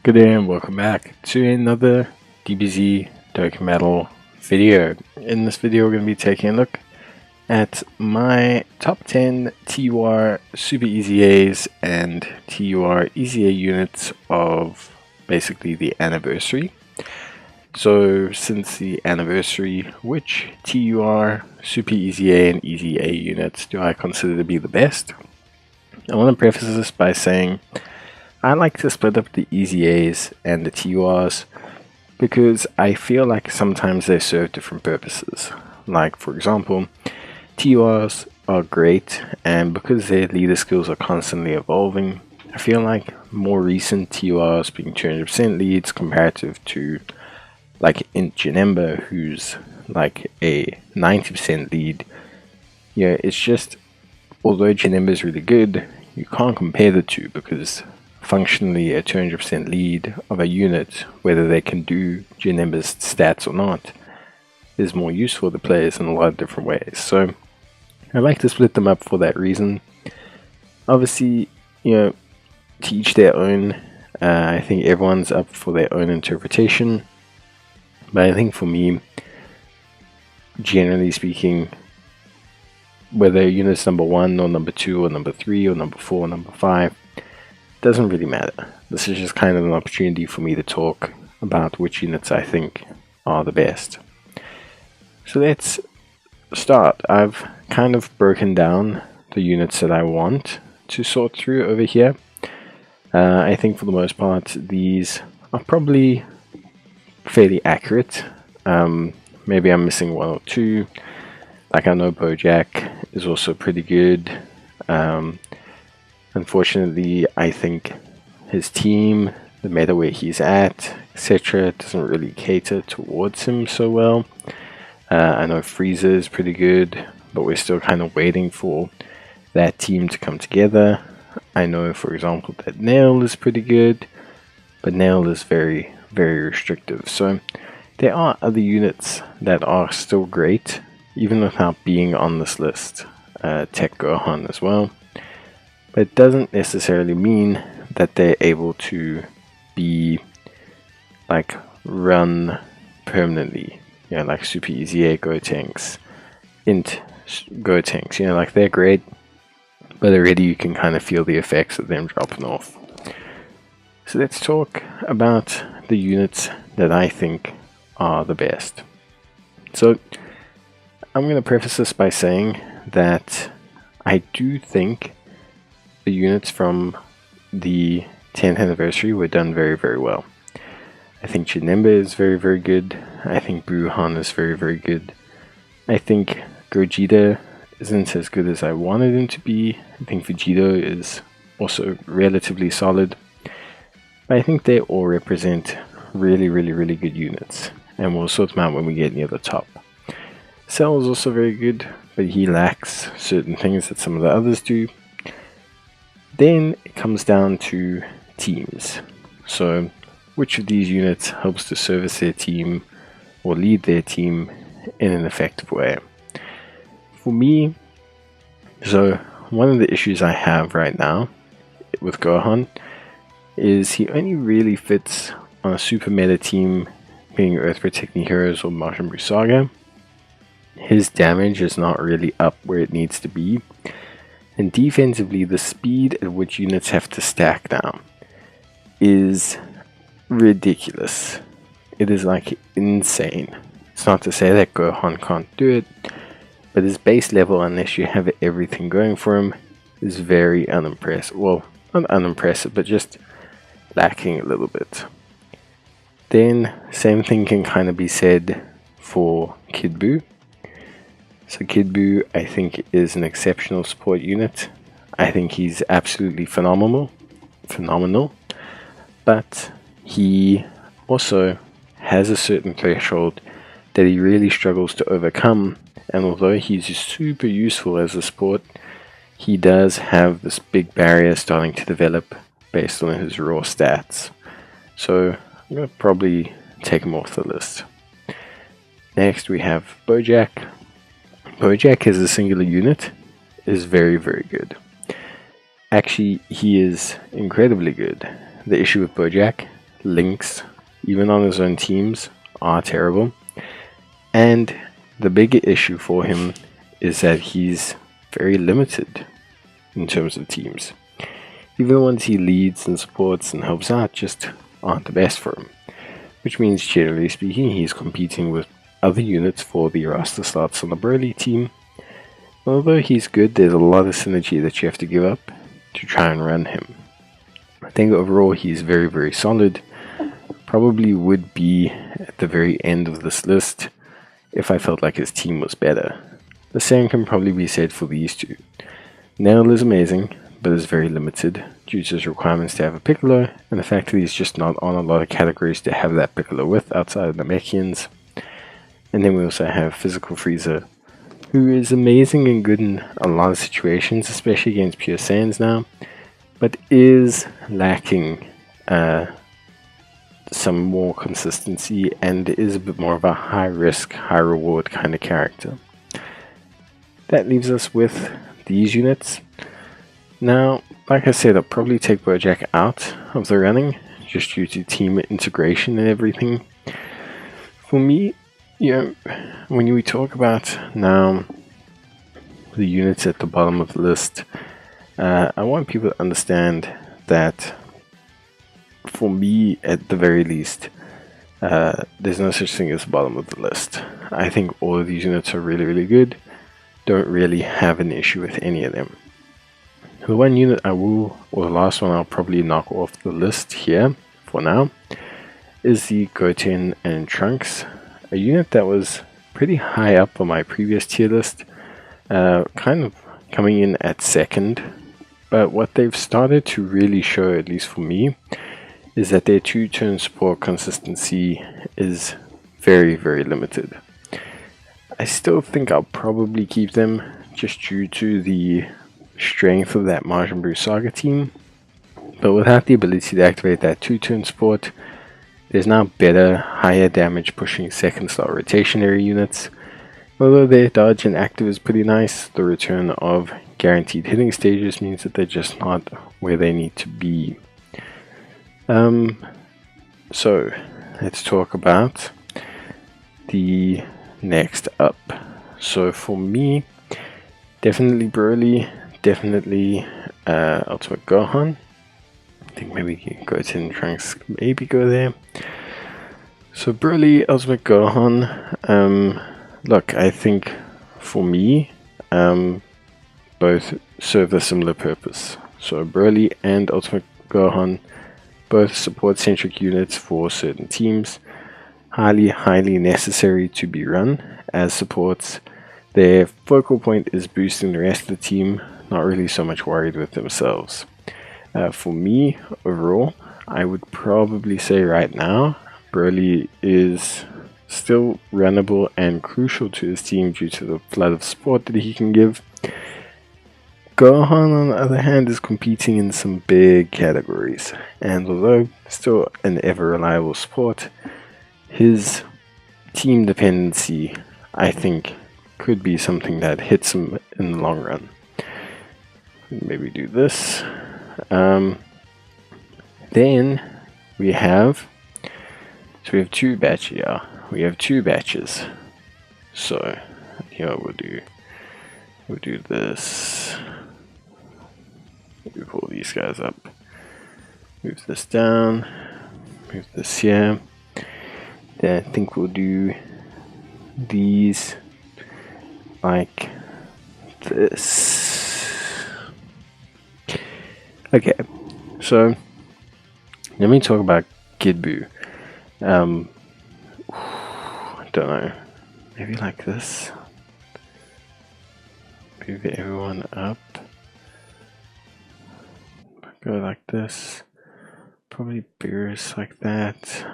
Good day and welcome back to another DBZ Dokkan video. In this video we're going to be taking a look at my top 10 TUR Super Easy A's and TUR Easy A units of basically the anniversary. So since the anniversary, which TUR Super Easy A and Easy A units do I consider to be the best? I want to preface this by saying I like to split up the Easy A's and the TURs because I feel like sometimes they serve different purposes. Like, for example, TURs are great, and because their leader skills are constantly evolving, I feel like more recent TURs being 200% leads comparative to like in Janemba, who's like a 90% lead. Yeah, it's just, although Janemba is really good, you can't compare the two because functionally a 200% lead of a unit, whether they can do Janemba's stats or not, is more useful to players in a lot of different ways. So I like to split them up for that reason. Obviously, to each their own. I think everyone's up for their own interpretation, but I think for me, generally speaking, whether a unit's number 1 or number 2 or number 3 or number 4 or number 5, doesn't really matter. This is just kind of an opportunity for me to talk about which units I think are the best. So let's start. I've kind of broken down the units that I want to sort through over here. I think for the most part these are probably fairly accurate. Maybe I'm missing 1 or 2. Like, I know Bojack is also pretty good. Unfortunately, I think his team, the meta where he's at, etc., doesn't really cater towards him so well. I know Frieza is pretty good, but we're still kind of waiting for that team to come together. I know, for example, that Nail is pretty good, but Nail is very, very restrictive. So there are other units that are still great, even without being on this list. Tech Gohan as well. But it doesn't necessarily mean that they're able to be like run permanently. Like Super Easy A Gotenks, Int Gotenks, like they're great, but already you can kind of feel the effects of them dropping off. So let's talk about the units that I think are the best. So I'm going to preface this by saying that I do think the units from the 10th anniversary were done very, very well. I think Janemba is very, very good. I think Bruhan is very, very good. I think Gogeta isn't as good as I wanted him to be. I think Vegito is also relatively solid. But I think they all represent really, really, really good units, and we'll sort them out when we get near the top. Cell is also very good, but he lacks certain things that some of the others do. Then it comes down to teams. So which of these units helps to service their team or lead their team in an effective way? For me, so one of the issues I have right now with Gohan is he only really fits on a super meta team, being Earth Protecting Heroes or Majin Buu Saga. His damage is not really up where it needs to be. And defensively, the speed at which units have to stack now is ridiculous. It is like insane. It's not to say that Gohan can't do it, but his base level, unless you have everything going for him, is very unimpressive. Well, not unimpressive, but just lacking a little bit. Then, same thing can kind of be said for Kid Buu. So Kid Buu, I think, is an exceptional support unit. I think he's absolutely phenomenal, but he also has a certain threshold that he really struggles to overcome, and although he's super useful as a support, he does have this big barrier starting to develop based on his raw stats. So I'm going to probably take him off the list. Next we have Bojack. Bojack as a singular unit is very, very good. Actually, he is incredibly good. The issue with Bojack links, even on his own teams, are terrible. And the bigger issue for him is that he's very limited in terms of teams. Even the ones he leads and supports and helps out just aren't the best for him. Which means, generally speaking, he's competing with other units for the roster slots on the Broly team. Although he's good, there's a lot of synergy that you have to give up to try and run him. I think overall he's very, very solid. Probably would be at the very end of this list if I felt like his team was better. The same can probably be said for these two. Nail is amazing, but is very limited due to his requirements to have a Piccolo, and the fact that he's just not on a lot of categories to have that Piccolo with outside of the Mechians. And then we also have Physical Frieza, who is amazing and good in a lot of situations, especially against Pure Saiyans now, but is lacking some more consistency and is a bit more of a high risk, high reward kind of character. That leaves us with these units. Now, like I said, I'll probably take Bojack out of the running just due to team integration and everything. For me, you know, when we talk about now the units at the bottom of the list, I want people to understand that for me, at the very least, there's no such thing as the bottom of the list. I think all of these units are really, really good. Don't really have an issue with any of them. The one unit I will, or the last one I'll probably knock off the list here for now, is the Goten and Trunks, a unit that was pretty high up on my previous tier list, kind of coming in at second, but what they've started to really show, at least for me, is that their two-turn support consistency is very, very limited. I still think I'll probably keep them just due to the strength of that Majin Buu Saga team, but without the ability to activate that two-turn support, there's now better, higher damage pushing second slot rotationary units. Although their dodge and active is pretty nice, the return of guaranteed hitting stages means that they're just not where they need to be. So let's talk about the next up. So for me, definitely Broly, definitely Ultimate Gohan. I think maybe Goten Trunks maybe go there. So Broly, Ultimate Gohan. Look, I think for me, both serve a similar purpose. So Broly and Ultimate Gohan both support-centric units for certain teams. Highly necessary to be run as supports. Their focal point is boosting the rest of the team, not really so much worried with themselves. For me, overall, I would probably say right now, Broly is still runnable and crucial to his team due to the flood of support that he can give. Gohan, on the other hand, is competing in some big categories, and although still an ever reliable support, his team dependency, I think, could be something that hits him in the long run. Maybe do this. Then we have, so we have two batches. Yeah, we have two batches. So here we'll do this. Move all these guys up. Move this down. Move this here. Then I think we'll do these like this. Okay, so let me talk about Kid Buu. I don't know. Maybe like this. Move everyone up. Go like this. Probably Beerus like that.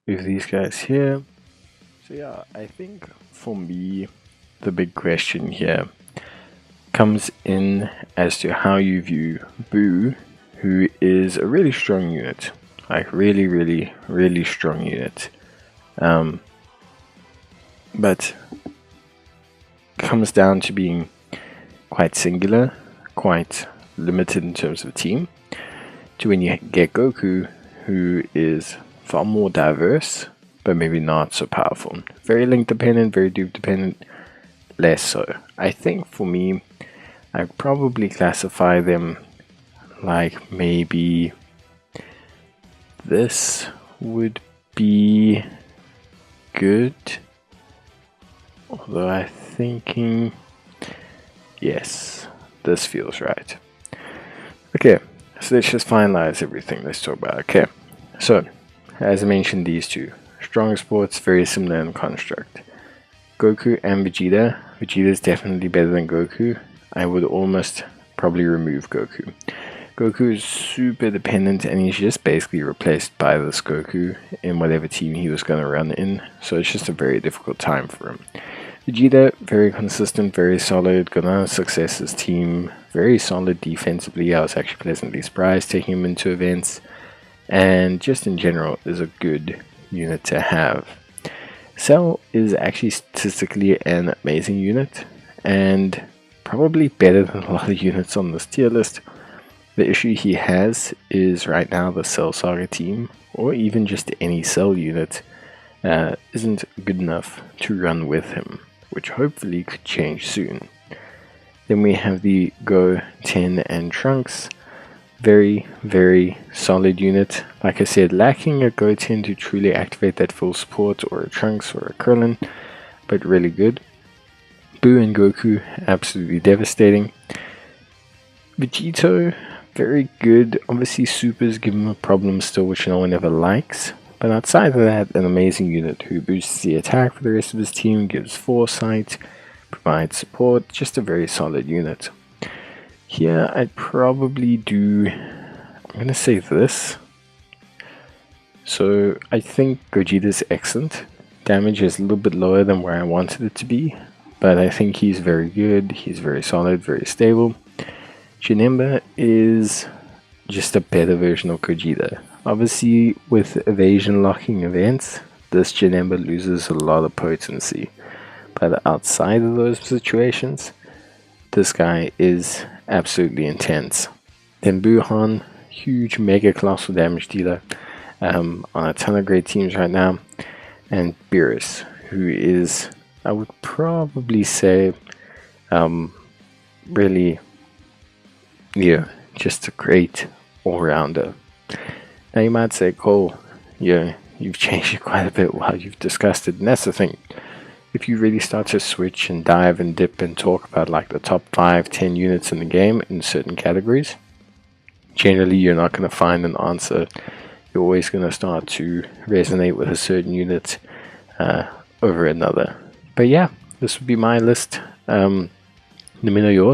Move these guys here. So yeah, I think for me, the big question here comes in as to how you view Buu, who is a really strong unit. Like really strong unit. But comes down to being quite singular, quite limited in terms of team. to when you get Goku, who is far more diverse, but maybe not so powerful. Very link dependent, very dupe dependent, less so. I think for me, I'd probably classify them like maybe this would be good. Although I'm thinking, yes, this feels right. Okay, so let's just finalize everything. Let's talk about it. Okay, so as I mentioned, these two strong sports, very similar in construct. Goku and Vegeta. Vegeta is definitely better than Goku. I would almost probably remove Goku. Goku is super dependent, and he's just basically replaced by this Goku in whatever team he was going to run in, so it's just a very difficult time for him. Vegeta, very consistent, very solid, got on Success's team, very solid defensively. I was actually pleasantly surprised taking him into events, and just in general is a good unit to have. Cell is actually statistically an amazing unit, and probably better than a lot of units on this tier list. The issue he has is right now the Cell Saga team, or even just any Cell unit, isn't good enough to run with him, which hopefully could change soon. Then we have the Go 10 and Trunks. Very, very solid unit. Like I said, lacking a Go 10 to truly activate that full support, or a Trunks or a Krillin, but really good. Boo and Goku, absolutely devastating. Vegito, very good. Obviously supers give him a problem still, which no one ever likes. But outside of that, an amazing unit who boosts the attack for the rest of his team, gives foresight, provides support, just a very solid unit. Here I'd probably do, I'm going to say this. So I think Gogeta's excellent. Damage is a little bit lower than where I wanted it to be, but I think he's very good, he's very solid, very stable. Janemba is just a better version of Gogeta. Obviously, with evasion locking events, this Janemba loses a lot of potency. But outside of those situations, this guy is absolutely intense. Then Buhan, huge mega colossal damage dealer on a ton of great teams right now. And Beerus, who is, I would probably say, really, yeah, just a great all-rounder. Now you might say, Cole, yeah, you've changed it quite a bit while you've discussed it, and that's the thing. If you really start to switch and dive and dip and talk about like the top 5-10 units in the game in certain categories, generally you're not going to find an answer. You're always going to start to resonate with a certain unit over another. But yeah, this would be my list. Let me know yours.